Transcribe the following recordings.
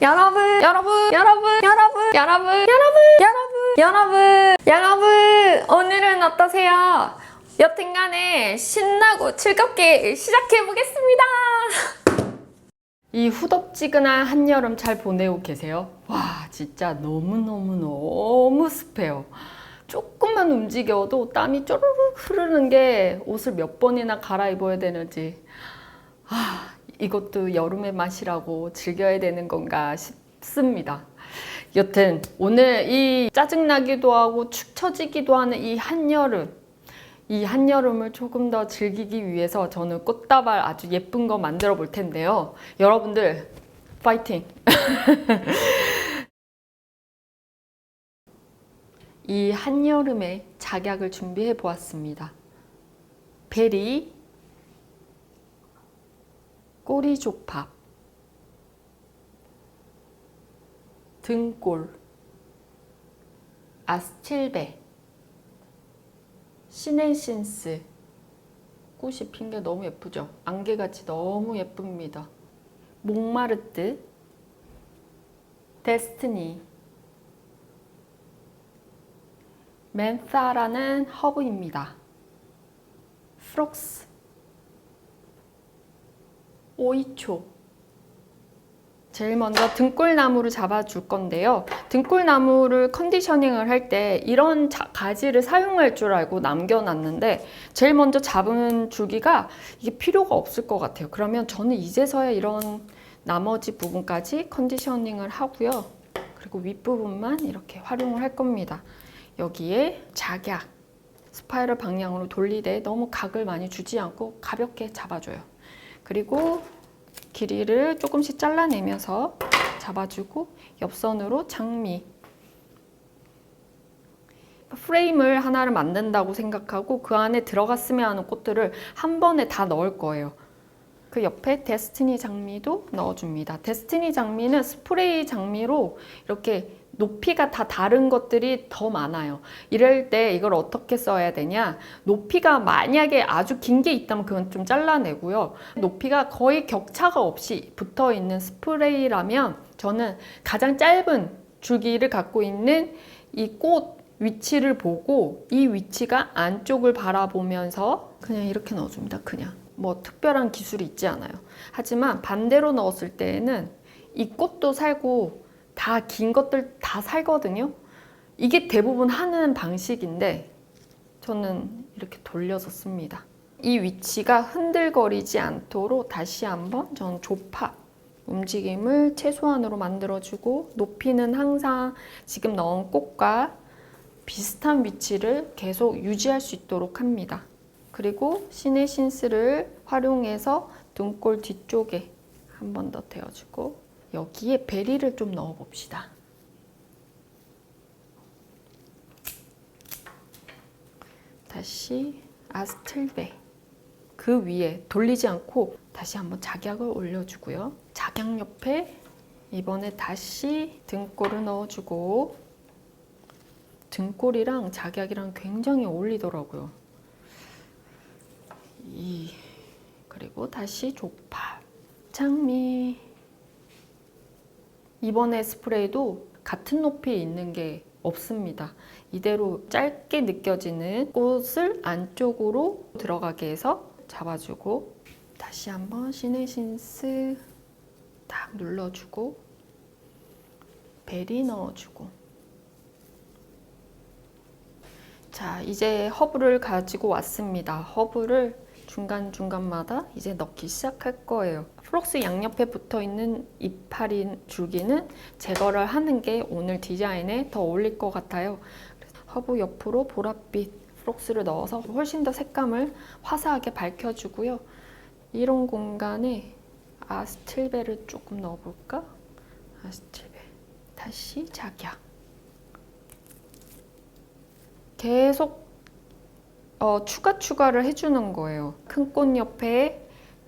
여러분, 여러분, 여러분, 여러분, 여러분, 여러분, 여러분, 여러분, 오늘은 어떠세요? 여튼간에 신나고 즐겁게 시작해보겠습니다. 이 후덥지근한 한여름 잘 보내고 계세요? 와, 진짜 너무 습해요. 조금만 움직여도 땀이 쪼르륵 흐르는 게 옷을 몇 번이나 갈아입어야 되는지, 이것도 여름의 맛이라고 즐겨야 되는 건가 싶습니다. 여튼 오늘 이 짜증나기도 하고 축 처지기도 하는 이 한여름을 조금 더 즐기기 위해서 저는 꽃다발 아주 예쁜 거 만들어 볼 텐데요. 여러분들 파이팅! 이 한여름에 작약을 준비해 보았습니다. 베리, 꼬리조팝, 등골, 아스틸베, 시네신스. 꽃이 핀 게 너무 예쁘죠? 안개같이 너무 예쁩니다. 몽마르트, 데스티니, 멘사라는 허브입니다. 프록스, 오이초. 제일 먼저 등골나무를 잡아줄 건데요. 등골나무를 컨디셔닝을 할 때 이런 가지를 사용할 줄 알고 남겨놨는데 제일 먼저 잡은 줄기가 이게 필요가 없을 것 같아요. 그러면 저는 이제서야 이런 나머지 부분까지 컨디셔닝을 하고요. 그리고 윗부분만 이렇게 활용을 할 겁니다. 여기에 작약, 스파이럴 방향으로 돌리되 너무 각을 많이 주지 않고 가볍게 잡아줘요. 그리고 길이를 조금씩 잘라내면서 잡아주고 옆선으로 장미, 프레임을 하나를 만든다고 생각하고 그 안에 들어갔으면 하는 꽃들을 한 번에 다 넣을 거예요. 그 옆에 데스티니 장미도 넣어줍니다. 데스티니 장미는 스프레이 장미로 이렇게 높이가 다 다른 것들이 더 많아요. 이럴 때 이걸 어떻게 써야 되냐? 높이가 만약에 아주 긴 게 있다면 그건 좀 잘라내고요. 높이가 거의 격차가 없이 붙어 있는 스프레이라면 저는 가장 짧은 줄기를 갖고 있는 이 꽃 위치를 보고 이 위치가 안쪽을 바라보면서 그냥 이렇게 넣어줍니다. 그냥. 뭐 특별한 기술이 있지 않아요. 하지만 반대로 넣었을 때에는 이 꽃도 살고 다 긴 것들 다 살거든요. 이게 대부분 하는 방식인데 저는 이렇게 돌려서 씁니다. 이 위치가 흔들거리지 않도록 다시 한번 저는 조팝 움직임을 최소한으로 만들어주고 높이는 항상 지금 넣은 꽃과 비슷한 위치를 계속 유지할 수 있도록 합니다. 그리고 시네신스를 활용해서 등골 뒤쪽에 한 번 더 대어주고 여기에 베리를 좀 넣어 봅시다. 다시 아스틸베 그 위에 돌리지 않고 다시 한번 작약을 올려주고요. 작약 옆에 이번에 다시 등골을 넣어주고 등골이랑 작약이랑 굉장히 어울리더라고요. 그리고 다시 조팝, 장미. 이번에 스프레이도 같은 높이에 있는 게 없습니다. 이대로 짧게 느껴지는 꽃을 안쪽으로 들어가게 해서 잡아주고 다시 한번 시네신스 딱 눌러주고 베리 넣어주고 자, 이제 허브를 가지고 왔습니다. 허브를 중간중간마다 이제 넣기 시작할 거예요. 프록스 양옆에 붙어있는 이파리 줄기는 제거를 하는 게 오늘 디자인에 더 어울릴 것 같아요. 허브 옆으로 보랏빛 프록스를 넣어서 훨씬 더 색감을 화사하게 밝혀주고요. 이런 공간에 아스틸베를 조금 넣어볼까? 아스틸베. 다시 작약. 계속 추가를 해주는 거예요. 큰 꽃 옆에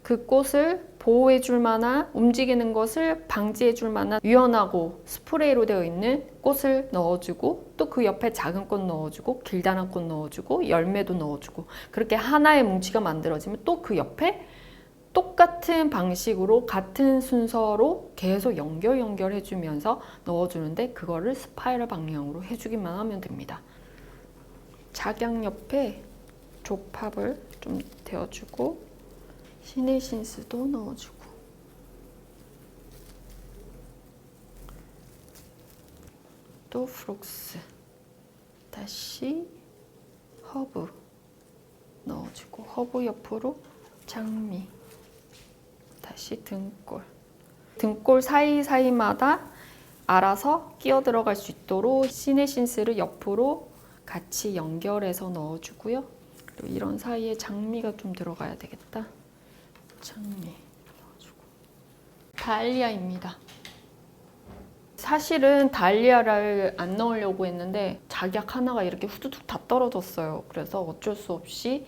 그 꽃을 보호해줄 만한 움직이는 것을 방지해줄 만한 유연하고 스프레이로 되어 있는 꽃을 넣어주고 또 그 옆에 작은 꽃 넣어주고 길다란 꽃 넣어주고 열매도 넣어주고 그렇게 하나의 뭉치가 만들어지면 또 그 옆에 똑같은 방식으로 같은 순서로 계속 연결해주면서 넣어주는데 그거를 스파이럴 방향으로 해주기만 하면 됩니다. 작양 옆에 조팝을 좀 대어주고 시네신스도 넣어주고 또 프록스 다시 허브 넣어주고 허브 옆으로 장미 다시 등골 사이사이마다 알아서 끼어 들어갈 수 있도록 시네신스를 옆으로 같이 연결해서 넣어주고요. 그리고 이런 사이에 장미가 좀 들어가야 되겠다. 장미 넣어주고 다알리아입니다. 사실은 다알리아를 안 넣으려고 했는데 작약 하나가 이렇게 후두둑 다 떨어졌어요. 그래서 어쩔 수 없이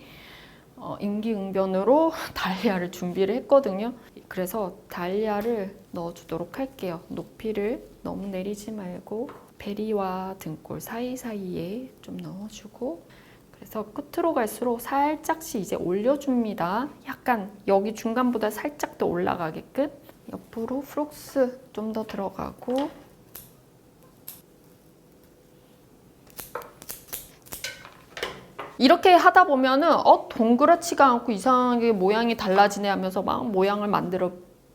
임기응변으로 다알리아를 준비를 했거든요. 그래서 다알리아를 넣어주도록 할게요. 높이를 너무 내리지 말고 베리와 등골 사이사이에 좀 넣어주고 그래서 끝으로 갈수록 살짝씩 이제 올려줍니다. 약간 여기 중간보다 살짝 더 올라가게끔 옆으로 프록스 좀 더 들어가고 이렇게 하다 보면은 동그랗지가 않고 이상하게 모양이 달라지네 하면서 막 모양을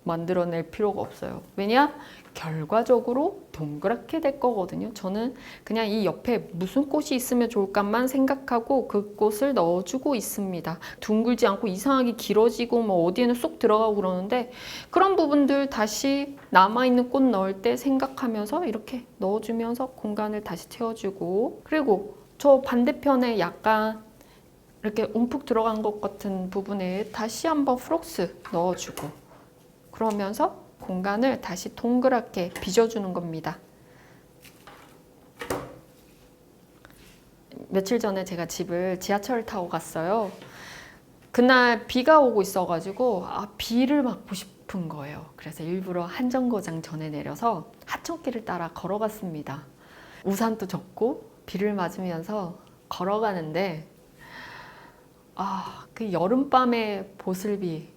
만들어낼 필요가 없어요. 왜냐? 결과적으로 동그랗게 될 거거든요. 저는 그냥 이 옆에 무슨 꽃이 있으면 좋을까만 생각하고 그 꽃을 넣어주고 있습니다. 둥글지 않고 이상하게 길어지고 뭐 어디에는 쏙 들어가고 그러는데 그런 부분들 다시 남아있는 꽃 넣을 때 생각하면서 이렇게 넣어주면서 공간을 다시 채워주고 그리고 저 반대편에 약간 이렇게 움푹 들어간 것 같은 부분에 다시 한번 프록스 넣어주고 그러면서 공간을 다시 동그랗게 빚어주는 겁니다. 며칠 전에 제가 집을 지하철을 타고 갔어요. 그날 비가 오고 있어가지고 비를 맞고 싶은 거예요. 그래서 일부러 한정거장 전에 내려서 하천길을 따라 걸어갔습니다. 우산도 젖고 비를 맞으면서 걸어가는데 그 여름밤의 보슬비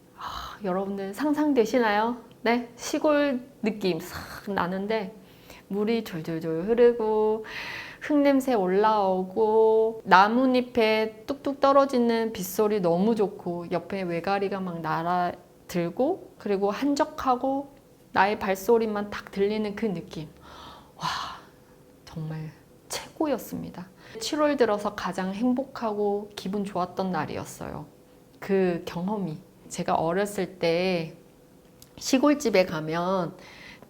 여러분들 상상되시나요? 네? 시골 느낌 싹 나는데 물이 졸졸졸 흐르고 흙냄새 올라오고 나뭇잎에 뚝뚝 떨어지는 빗소리 너무 좋고 옆에 외가리가 막 날아들고 그리고 한적하고 나의 발소리만 딱 들리는 그 느낌 와 정말 최고였습니다. 7월 들어서 가장 행복하고 기분 좋았던 날이었어요. 그 경험이 제가 어렸을 때 시골집에 가면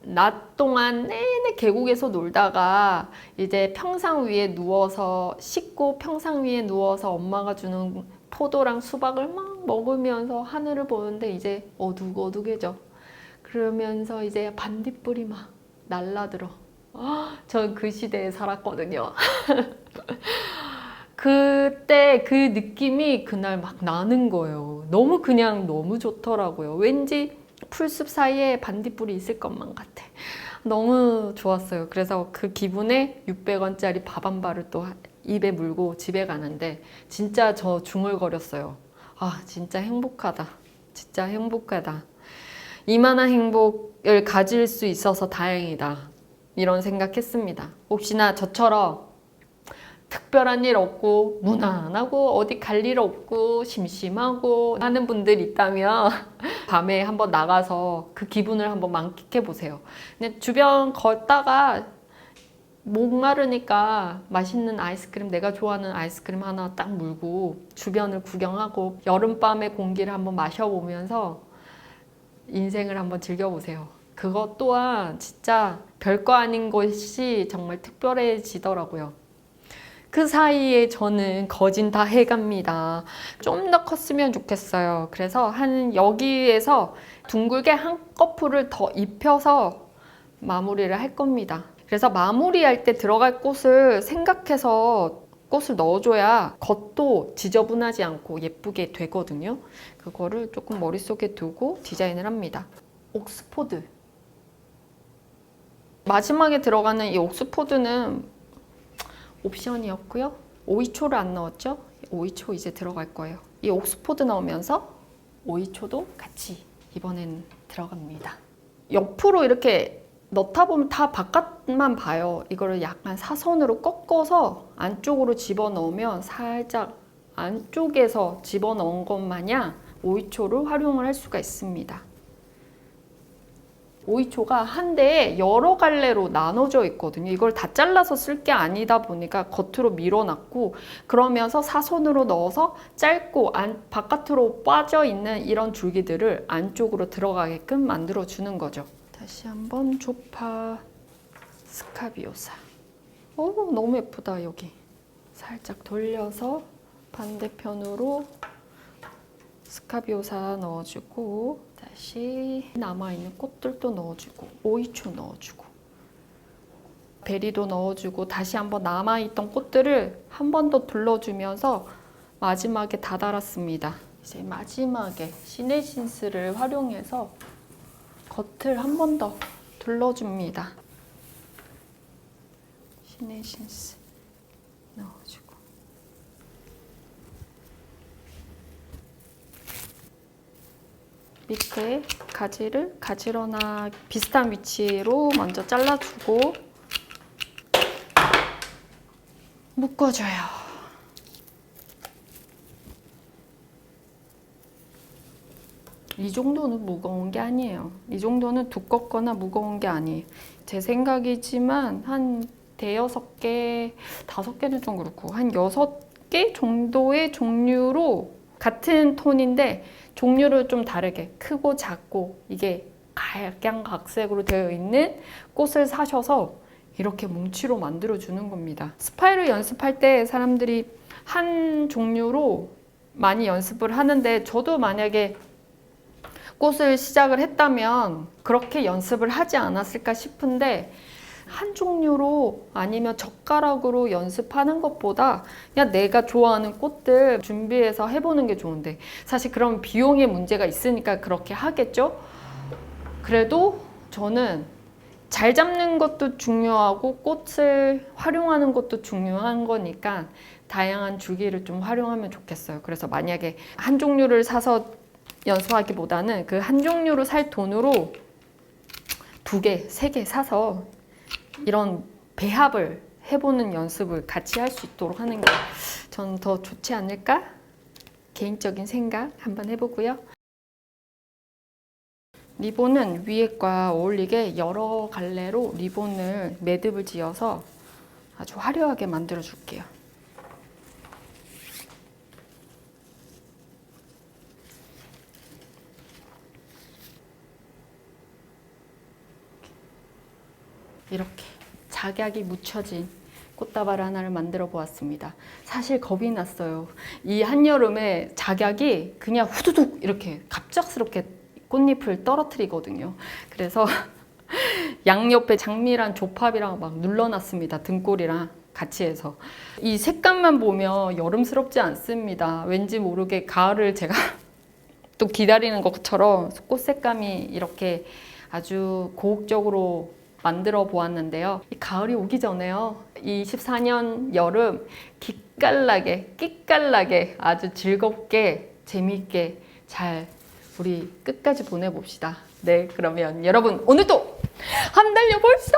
낮 동안 내내 계곡에서 놀다가 이제 평상 위에 누워서 씻고 평상 위에 누워서 엄마가 주는 포도랑 수박을 막 먹으면서 하늘을 보는데 이제 어둑어둑해져. 그러면서 이제 반딧불이 막 날라들어. 전 그 시대에 살았거든요. 그때 그 느낌이 그날 막 나는 거예요. 너무 좋더라고요. 왠지 풀숲 사이에 반딧불이 있을 것만 같아. 너무 좋았어요. 그래서 그 기분에 600원짜리 밥 한 발을 또 입에 물고 집에 가는데 진짜 저 중얼거렸어요. 진짜 행복하다. 진짜 행복하다. 이만한 행복을 가질 수 있어서 다행이다. 이런 생각했습니다. 혹시나 저처럼 특별한 일 없고 무난하고 어디 갈 일 없고 심심하고 하는 분들 있다면 밤에 한번 나가서 그 기분을 한번 만끽해 보세요. 근데 주변 걷다가 목마르니까 맛있는 아이스크림 내가 좋아하는 아이스크림 하나 딱 물고 주변을 구경하고 여름밤의 공기를 한번 마셔보면서 인생을 한번 즐겨보세요. 그것 또한 진짜 별거 아닌 것이 정말 특별해지더라고요. 그 사이에 저는 거진 다 해갑니다. 좀 더 컸으면 좋겠어요. 그래서 여기에서 둥글게 한꺼풀을 더 입혀서 마무리를 할 겁니다. 그래서 마무리할 때 들어갈 꽃을 생각해서 꽃을 넣어줘야 겉도 지저분하지 않고 예쁘게 되거든요. 그거를 조금 머릿속에 두고 디자인을 합니다. 옥스포드. 마지막에 들어가는 이 옥스포드는 옵션이었고요. 오이초를 안 넣었죠? 오이초 이제 들어갈 거예요. 이 옥스포드 넣으면서 오이초도 같이 이번엔 들어갑니다. 옆으로 이렇게 넣다 보면 다 바깥만 봐요. 이거를 약간 사선으로 꺾어서 안쪽으로 집어넣으면 살짝 안쪽에서 집어넣은 것 마냥 오이초를 활용을 할 수가 있습니다. 오이초가 한 대에 여러 갈래로 나눠져 있거든요. 이걸 다 잘라서 쓸 게 아니다 보니까 겉으로 밀어놨고, 그러면서 사선으로 넣어서 짧고 바깥으로 빠져 있는 이런 줄기들을 안쪽으로 들어가게끔 만들어 주는 거죠. 다시 한번 조파 스카비오사. 오, 너무 예쁘다. 여기 살짝 돌려서 반대편으로 스카비오사 넣어주고, 다시 남아있는 꽃들도 넣어주고, 오이초 넣어주고, 베리도 넣어주고, 다시 한번 남아있던 꽃들을 한 번 더 둘러주면서 마지막에 다 달았습니다. 이제 마지막에 시네신스를 활용해서 겉을 한 번 더 둘러줍니다. 시네신스 넣어주고, 밑에 가지를 가지런하게 비슷한 위치로 먼저 잘라주고 묶어줘요. 이 정도는 무거운 게 아니에요. 이 정도는 두껍거나 무거운 게 아니에요. 제 생각이지만 한 대여섯 개, 5개는 좀 그렇고 한 6개 정도의 종류로 같은 톤인데 종류를 좀 다르게 크고 작고 이게 각양각색으로 되어 있는 꽃을 사셔서 이렇게 뭉치로 만들어 주는 겁니다. 스파이럴 연습할 때 사람들이 한 종류로 많이 연습을 하는데, 저도 만약에 꽃을 시작을 했다면 그렇게 연습을 하지 않았을까 싶은데, 한 종류로 아니면 젓가락으로 연습하는 것보다 그냥 내가 좋아하는 꽃들 준비해서 해보는 게 좋은데, 사실 그럼 비용의 문제가 있으니까 그렇게 하겠죠? 그래도 저는 잘 잡는 것도 중요하고 꽃을 활용하는 것도 중요한 거니까 다양한 줄기를 좀 활용하면 좋겠어요. 그래서 만약에 한 종류를 사서 연습하기보다는 그 한 종류로 살 돈으로 2개, 3개 사서 이런 배합을 해보는 연습을 같이 할 수 있도록 하는 게 전 더 좋지 않을까? 개인적인 생각 한번 해보고요. 리본은 위에과 어울리게 여러 갈래로 리본을 매듭을 지어서 아주 화려하게 만들어 줄게요. 이렇게 작약이 묻혀진 꽃다발 하나를 만들어 보았습니다. 사실 겁이 났어요. 이 한여름에 작약이 그냥 후두둑 이렇게 갑작스럽게 꽃잎을 떨어뜨리거든요. 그래서 양옆에 장미랑 조팝이랑 막 눌러놨습니다. 등골이랑 같이 해서. 이 색감만 보면 여름스럽지 않습니다. 왠지 모르게 가을을 제가 또 기다리는 것처럼 꽃 색감이 이렇게 아주 고혹적으로 만들어 보았는데요. 이 가을이 오기 전에요. 24년 여름 끼깔나게 아주 즐겁게 재미있게 잘 우리 끝까지 보내봅시다. 네, 그러면 여러분 오늘도 한 달여 벌써